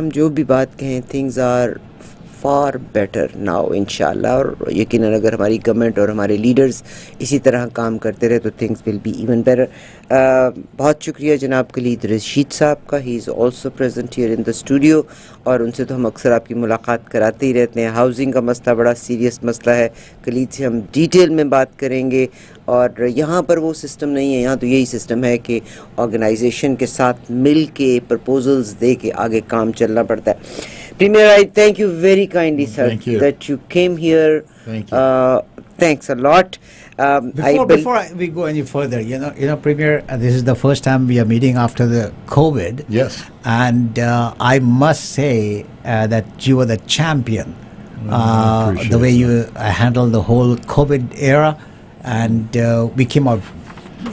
हम जो भी बात कहें, things are far better now इंशाल्लाह, और यकीनन अगर हमारी गवर्नमेंट और हमारे लीडर्स इसी तरह काम करते रहे तो things will be even better. बहुत शुक्रिया जनाब कलीद रशीद साहब का. He is also present here in the studio, और उनसे तो हम अक्सर आपकी मुलाकात कराते ही रहते हैं. हाउसिंग का मसला बड़ा सीरियस मसला है. कलीद से हम डिटेल में बात करेंगे. और यहाँ पर वो सिस्टम नहीं है, यहाँ तो यही सिस्टम है कि ऑर्गेनाइजेशन के साथ मिल के प्रपोजल्स दे के आगे काम चलना पड़ता है. Premier, I thank you very kindly, sir, that you came here. Thank you. Thanks a lot. Before we go any further, Premier, this is the first time we are meeting after the COVID. Yes. And I must say that you were the champion. The way you handled the whole COVID era, and we came out,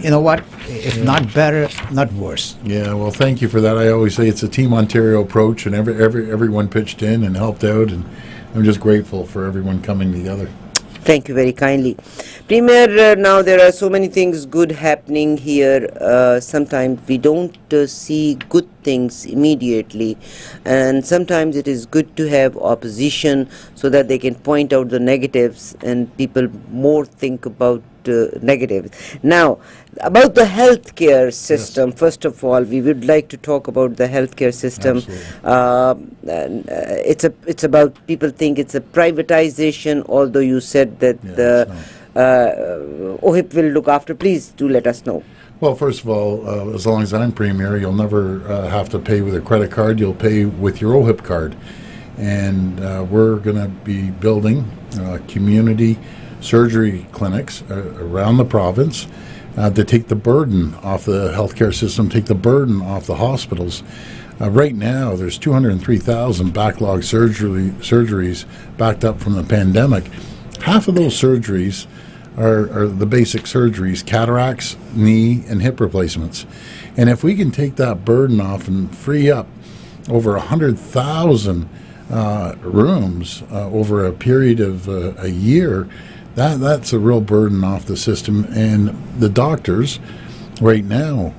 you know what, if not better, not worse. Yeah, well, thank you for that. I always say it's a Team Ontario approach, and everyone pitched in and helped out, and I'm just grateful for everyone coming together. Thank you very kindly. Premier, now there are so many things good happening here. Sometimes we don't see good things immediately, and sometimes it is good to have opposition so that they can point out the negatives and people more think about negatives. Now, about the healthcare system, yes. First of all, we would like to talk about the healthcare system. It's about, people think it's a privatization, although you said that OHIP will look after. Please do let us know. Well, first of all, as long as I'm Premier, you'll never have to pay with a credit card. You'll pay with your OHIP card. And we're going to be building community surgery clinics around the province to take the burden off the healthcare system, take the burden off the hospitals. Right now, there's 203,000 backlog surgeries backed up from the pandemic. Half of those surgeries are the basic surgeries: cataracts, knee, and hip replacements. And if we can take that burden off and free up over 100,000 rooms over a period of a year, that's a real burden off the system. And the doctors right now,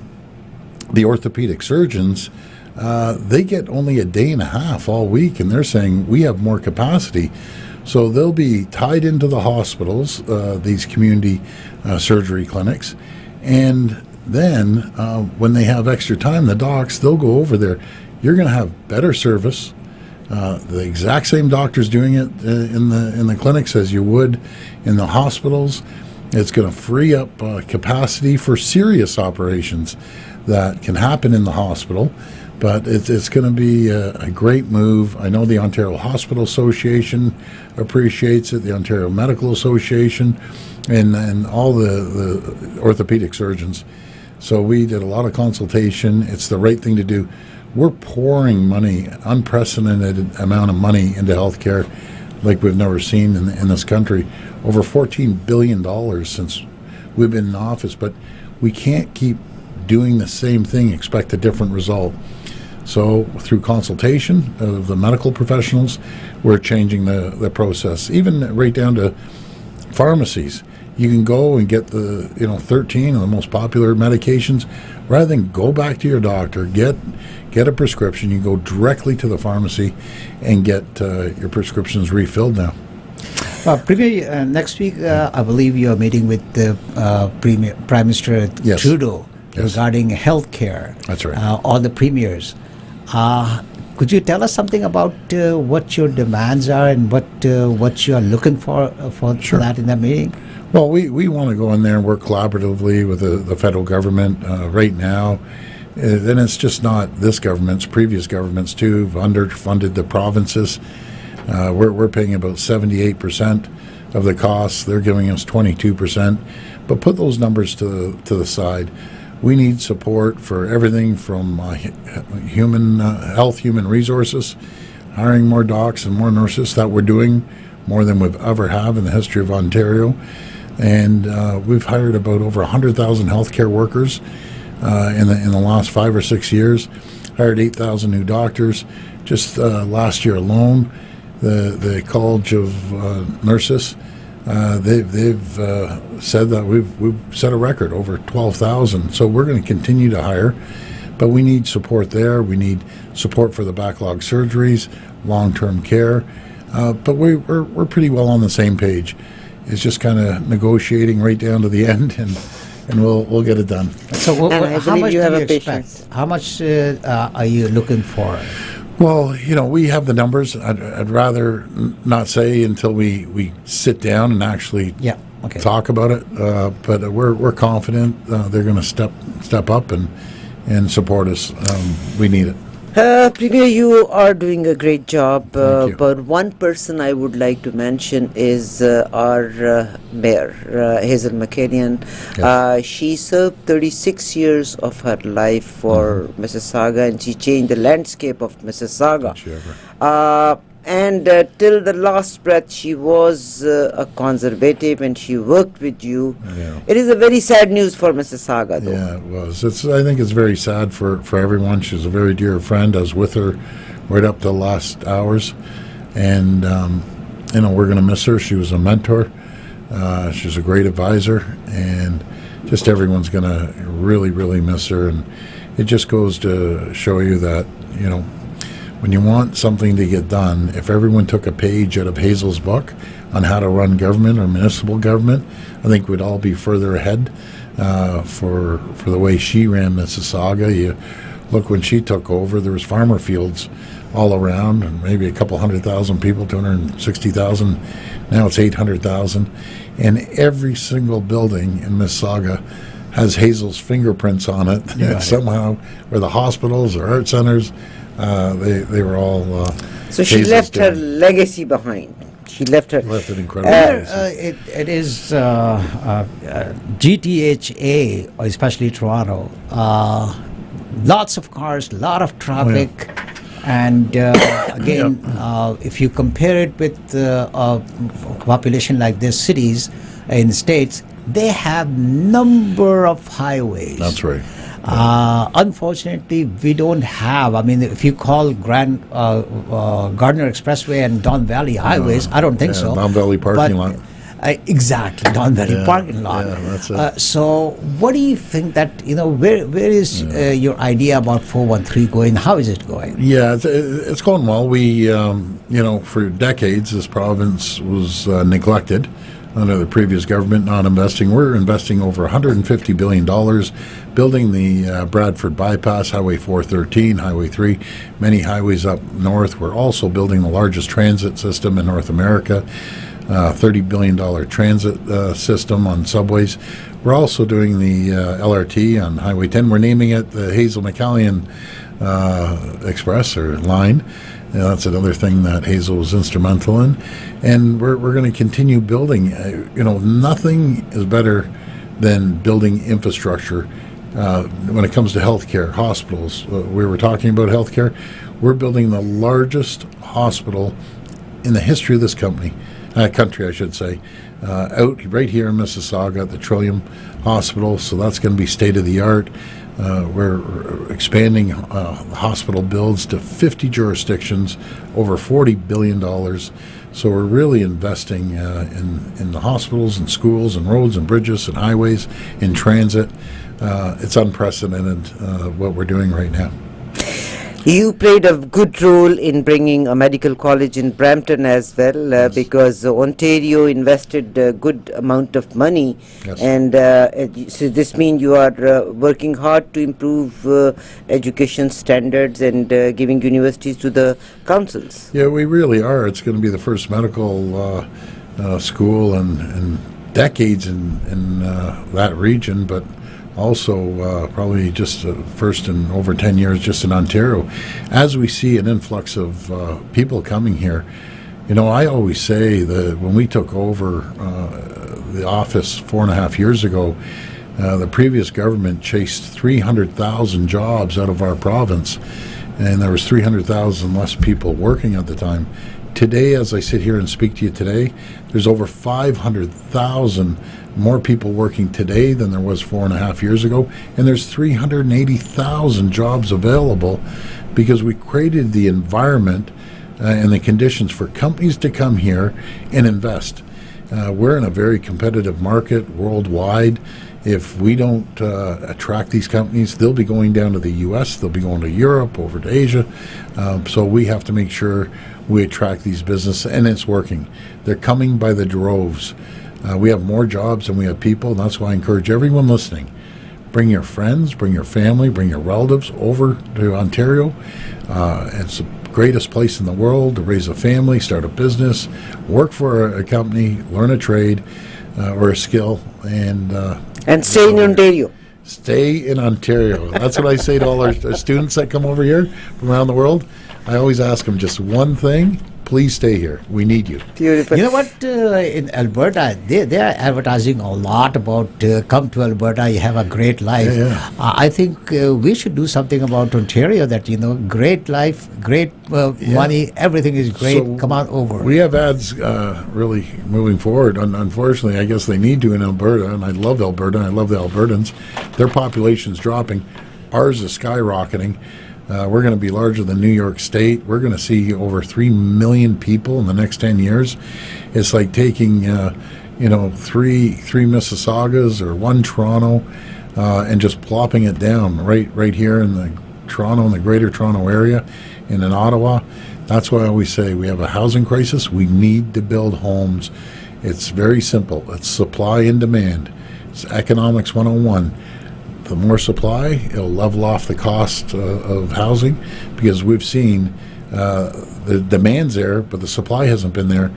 the orthopedic surgeons, they get only a day and a half all week, and they're saying we have more capacity. So they'll be tied into the hospitals, these community surgery clinics, and then when they have extra time, the docs, they'll go over there. You're going to have better service. The exact same doctors doing it in the clinics as you would in the hospitals. It's going to free up capacity for serious operations that can happen in the hospital. But it's going to be a great move. I know the Ontario Hospital Association appreciates it, the Ontario Medical Association, and all the orthopedic surgeons. So we did a lot of consultation. It's the right thing to do. We're pouring money, unprecedented amount of money into healthcare like we've never seen in this country. Over $14 billion since we've been in office. But we can't keep doing the same thing, expect a different result. So through consultation of the medical professionals, we're changing the process, even right down to pharmacies. You can go and get the 13 of the most popular medications. Rather than go back to your doctor, get a prescription, you go directly to the pharmacy and get your prescriptions refilled now. Premier, next week, I believe you are meeting with the Prime Minister Trudeau regarding health care. That's right. All the premiers. Could you tell us something about what your demands are and what you are looking for that in that meeting? Well, we want to go in there and work collaboratively with the federal government right now. Then it's just not this government's, previous governments too have underfunded the provinces. We're paying about 78% of the costs. They're giving us 22%. But put those numbers to the side. We need support for everything from human health, human resources, hiring more docs and more nurses. That we're doing more than we've ever have in the history of Ontario. And we've hired about over 100,000 healthcare workers in the last 5 or 6 years. Hired 8,000 new doctors. Just last year alone, the College of Nurses, they've said that we've set a record over 12,000. So we're going to continue to hire. But we need support there. We need support for the backlog surgeries, long-term care. But we're pretty well on the same page. It's just kind of negotiating right down to the end, and we'll get it done. So how much do you expect? How much are you looking for? Well, we have the numbers. I'd rather not say until we sit down and actually talk about it. But we're confident they're going to step up and support us. We need it. Premier, you are doing a great job, Thank you. but one person I would like to mention is our mayor, Hazel McCann. Yes. She served 36 years of her life for Mississauga, and she changed the landscape of Mississauga. And till the last breath, she was a conservative, and she worked with you. Yeah. It is a very sad news for Mississauga, though. Yeah, it was. I think it's very sad for everyone. She's a very dear friend. I was with her right up to the last hours, and we're going to miss her. She was a mentor. She was a great advisor, and just everyone's going to really, really miss her. And it just goes to show you that when you want something to get done, if everyone took a page out of Hazel's book on how to run government or municipal government, I think we'd all be further ahead for the way she ran Mississauga. You look, when she took over, there was farmer fields all around, and maybe a couple 100,000 people, 260,000. Now it's 800,000. And every single building in Mississauga has Hazel's fingerprints on it. Yeah. Somehow, or the hospitals or art centers, they were all. So she Hazel's left her doing. legacy behind. She left her. Left an incredible legacy. It is GTHA, especially Toronto. Lots of cars, lot of traffic, and again, if you compare it with a population like this, cities in states, they have number of highways. That's right. Unfortunately, we don't have. I mean, if you call Gardner Expressway and Don Valley highways, I don't think so. Don Valley parking lot. Exactly, Don Valley parking lot. Yeah, that's it. So, what do you think that where is your idea about 413 going? How is it going? Yeah, it's going well. We, for decades, this province was neglected under the previous government, not investing. We're investing over $150 billion, building the Bradford Bypass, Highway 413, Highway 3, many highways up north. We're also building the largest transit system in North America, $30 billion transit system on subways. We're also doing the LRT on Highway 10. We're naming it the Hazel McCallion Express or line. That's another thing that Hazel was instrumental in. And we're going to continue building. Nothing is better than building infrastructure when it comes to healthcare, hospitals. We were talking about healthcare. We're building the largest hospital in the history of this country, I should say, out right here in Mississauga at the Trillium Hospital. So that's going to be state of the art. We're expanding hospital builds to 50 jurisdictions, over $40 billion. So we're really investing in the hospitals and schools and roads and bridges and highways, in transit. It's unprecedented what we're doing right now. You played a good role in bringing a medical college in Brampton as well, Yes. because Ontario invested a good amount of money, Yes. and so this means you are working hard to improve education standards and giving universities to the councils. Yeah, we really are. It's going to be the first medical school in decades in that region, but also probably just first in over 10 years just in Ontario. As we see an influx of people coming here, I always say that when we took over the office 4.5 years ago, the previous government chased 300,000 jobs out of our province, and there was 300,000 less people working at the time. Today, as I sit here and speak to you today, there's over 500,000 more people working today than there was 4.5 years ago, and there's 380,000 jobs available because we created the environment and the conditions for companies to come here and invest. We're in a very competitive market worldwide, If we don't attract these companies, they'll be going down to the U.S., they'll be going to Europe, over to Asia. So we have to make sure we attract these businesses, and it's working. They're coming by the droves. We have more jobs than we have people, and that's why I encourage everyone listening. Bring your friends, bring your family, bring your relatives over to Ontario. It's the greatest place in the world to raise a family, start a business, work for a company, learn a trade or a skill, and stay in Ontario. Stay in Ontario. That's what I say to all our students that come over here from around the world. I always ask them just one thing: please stay here. We need you. Beautiful. You know what? In Alberta, they are advertising a lot about come to Alberta, you have a great life. Yeah. I think we should do something about Ontario. That great life, great money, everything is great. So come on over. We have ads really moving forward. Unfortunately, I guess they need to in Alberta, and I love Alberta. I love the Albertans. Their population's dropping. Ours is skyrocketing. We're going to be larger than New York State. We're going to see over 3 million people in the next 10 years. It's like taking, three Mississaugas or one Toronto and just plopping it down right here in the Greater Toronto area and in Ottawa. That's why I always say we have a housing crisis. We need to build homes. It's very simple. It's supply and demand. It's economics 101. The more supply, it'll level off the cost of housing, because we've seen the demand's there, but the supply hasn't been there.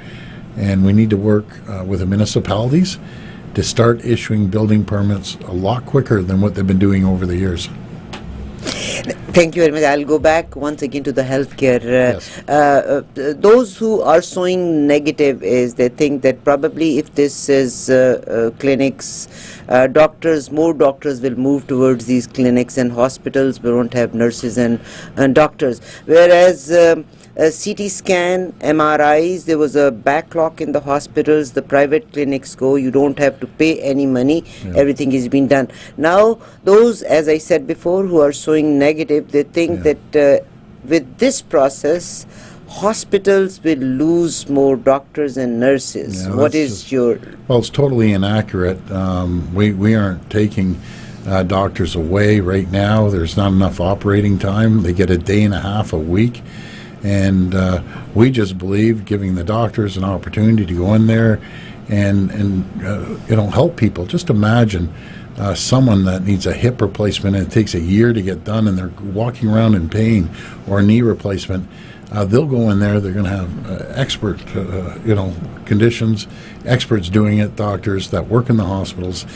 And we need to work with the municipalities to start issuing building permits a lot quicker than what they've been doing over the years. Thank you very much. I'll go back once again to the healthcare. Yes. Those who are showing negative is they think that probably if this is clinics, more doctors will move towards these clinics, and hospitals won't have nurses and doctors. Whereas CT scan, MRIs, there was a backlog in the hospitals. The private clinics go, you don't have to pay any money. Yeah. Everything is being done. Now, those, as I said before, who are showing negative, they think that with this process, hospitals will lose more doctors and nurses. Yeah, what is your... Well, it's totally inaccurate. We aren't taking doctors away right now. There's not enough operating time. They get a day and a half a week. And we just believe giving the doctors an opportunity to go in there and help people. Just imagine someone that needs a hip replacement and it takes a year to get done, and they're walking around in pain, or a knee replacement. They'll go in there. They're going to have expert, conditions, experts doing it, doctors that work in the hospitals.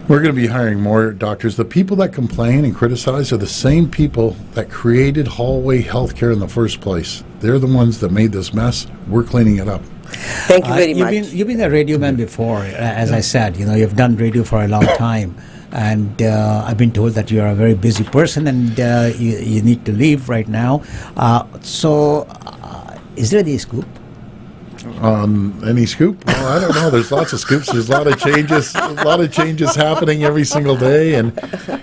We're going to be hiring more doctors. The people that complain and criticize are the same people that created hallway healthcare in the first place. They're the ones that made this mess. We're cleaning it up. Thank you very much. You've been a radio man before, as I said. You've done radio for a long time. And I've been told that you're a very busy person, and you need to leave right now. So is there any scoop? Any scoop? Well, I don't know. There's lots of scoops. There's a lot of changes happening every single day. And,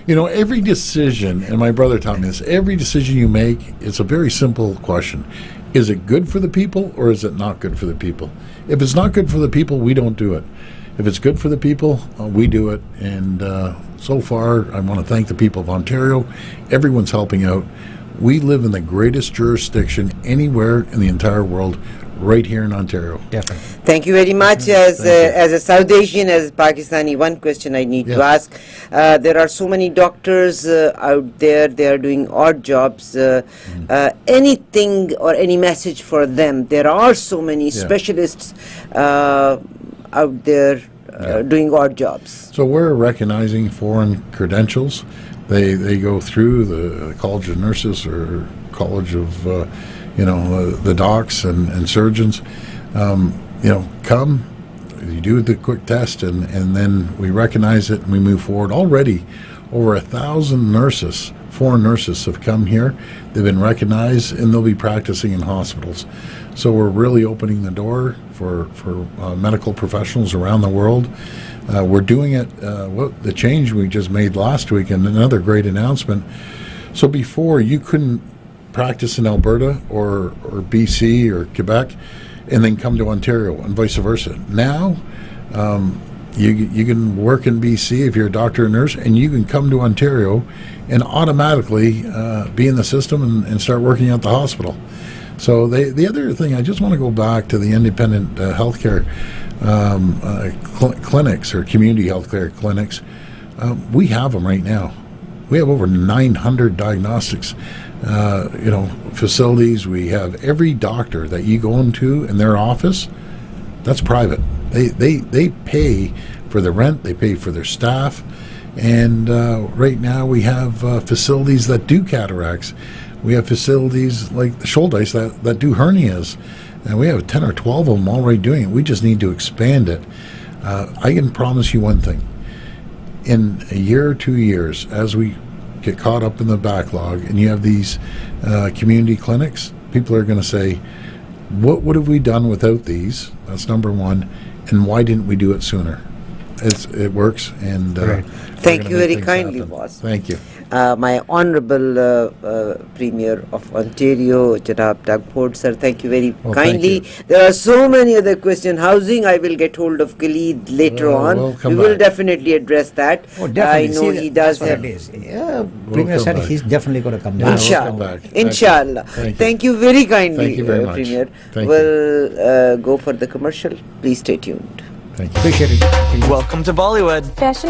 every decision, and my brother taught me this, every decision you make, it's a very simple question. Is it good for the people, or is it not good for the people? If it's not good for the people, we don't do it. If it's good for the people, we do it. And so far, I want to thank the people of Ontario. Everyone's helping out. We live in the greatest jurisdiction anywhere in the entire world, right here in Ontario. Definitely. Thank you very much. As a South Asian, as Pakistani, one question I need to ask. There are so many doctors out there. They are doing odd jobs. Anything or any message for them? There are so many specialists out there doing odd jobs. So we're recognizing foreign credentials. They go through the College of Nurses or College of the docs and surgeons. Come, you do the quick test, and then we recognize it and we move forward. Already over 1,000 nurses, foreign nurses, have come here. They've been recognized, and they'll be practicing in hospitals. So we're really opening the door for medical professionals around the world. We're doing it, the change we just made last week, and another great announcement. So before, you couldn't practice in Alberta or BC or Quebec and then come to Ontario, and vice versa. Now, you can work in BC if you're a doctor or nurse, and you can come to Ontario and automatically be in the system and start working at the hospital. So the other thing, I just want to go back to the independent healthcare clinics or community healthcare clinics. We have them right now. We have over 900 diagnostics, facilities. We have every doctor that you go into in their office. That's private. They pay for the rent. They pay for their staff. And right now we have facilities that do cataracts. We have facilities like the Shouldice that do hernias. And we have 10 or 12 of them already doing it. We just need to expand it. I can promise you one thing. In a year or 2 years, as we get caught up in the backlog and you have these community clinics, people are going to say, what have we done without these? That's number one. And why didn't we do it sooner? It works. And thank you very kindly, boss. Thank you. My Honourable Premier of Ontario, Janab Dagford, sir, thank you very kindly. Thank you. There are so many other questions. Housing, I will get hold of Khalid later on. We will definitely address that. Oh, definitely. I know he does have. Premier said he's definitely going to come back. Inshallah. Inshallah. Thank you very kindly, Thank you very much. Premier. Thank We'll go for the commercial. Please stay tuned. Thank you. Appreciate it. Welcome to Bollywood. Fashion